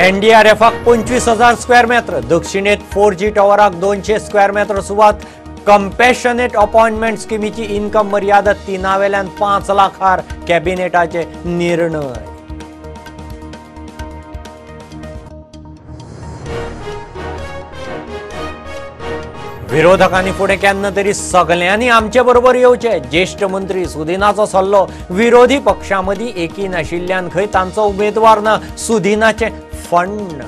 एनडीआरएफाक 25,000 square metre, दक्षिणेत 4G टॉवराक 200 square metre सुवात, कंपॅशनेट appointment स्किमीची income मर्यादा 3 5 लाखार कॅबिनेटाचे निर्णय. विरोधकांनी फुडें केन्ना तरी सगळ्यांनी आमचे बरोबर येवचे. ज्येष्ठ मंत्री सुदिनाचो सल्लो. विरोधी पक्षांमदी एकी नाशिल्ल्यान खंय तांचो उमेदवार ना, सुदिनाचे फण्ण.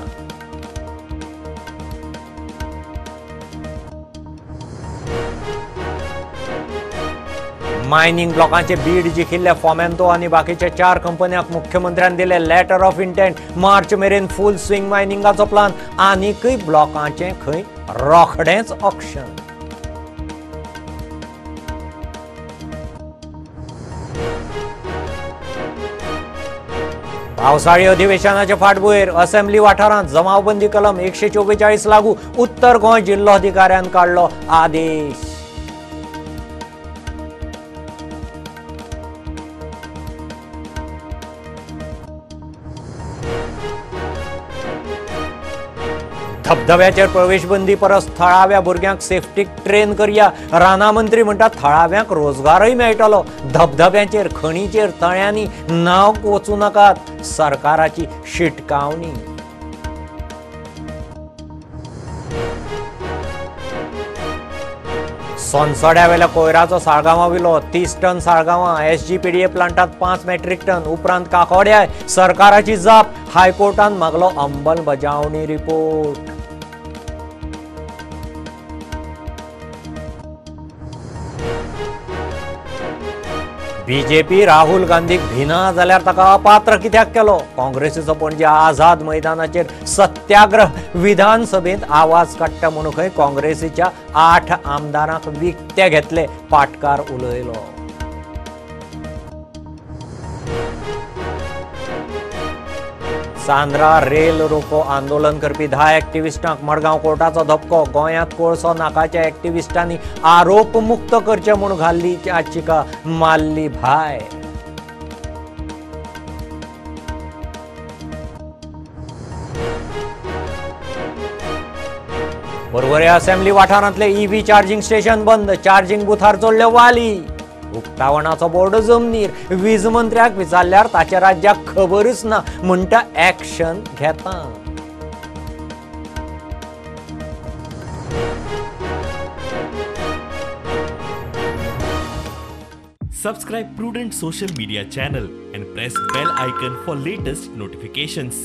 मायनिंग ब्लॉकांचे बीड जिखिल्ले फोमेंतो आनी बाकीच्या 4 कंपन्यांक मुख्यमंत्र्यान दिले लेटर ऑफ इंटेंट. मार्च मेरेन फुल स्विंग मायनिंगाचो प्लान. आनीकय ब्लॉकांचे खंय रोखडेच ऑक्शन. पावसाळी अधिवेशनाचे फाटभुंयेर असेंब्ली वाठारांत जमावबंदी कलम 144 लागू. उत्तर गोंय जिल्लोधिकाऱ्यान काढलो आदेश. धबधब्याचेर प्रवेशबंदी परस थळाव्या भुरग्यांक सेफ्टीक ट्रेन करया. राना मंत्री म्हणटा थळाव्यांक रोजगारय मेळटलो. धबधब्याचेर खणीचेर तळ्यांनी नाव वचूं नाकात. सरकाराची शिटकावणी. सोनसड्यावेल्या कोयराचो साळगांवां विलो 30 टन साळगांवां. एसजीपीडीए प्लांटात 5 मेट्रीक टन. उपरांत काकोड्याय. सरकाराची जाप. हायकोर्टान मागलो अंमलबजावणी रिपोर्ट. बीजेपी राहुल गांधीक भिना जाल्यार ताका अपात्र कित्याक केलो. काँग्रेसीचो पणजे आझाद मैदानाचेर सत्याग्रह. विधानसभेत आवाज काडटा म्हणून खंय काँग्रेसीच्या 8 आमदारांक विकते घेतले. पाटकार उलयलो. सांद्रा रेल रोको आंदोलन करपी 10 एक्टिविस्टांक मडगांव कोर्टाचो धपको. गोंयांत कोळसो नाकाच्या एक्टिविस्टांनी आरोप मुक्त करचे म्हूण घाल्ली याचिका मारली भायर. पर्वरे असेंब्ली वाठारांतले ईव्ही चार्जिंग स्टेशन बंद. चार्जिंग बुथार चोडले वाली. उक्तावणाचो बोर्ड जमनीर. वीज मंत्र्याक विचारल्यार ताच्या राज्याक खबरच ना म्हणटा एक्शन घेता. Subscribe Prudent Social Media channel and press bell icon for latest notifications.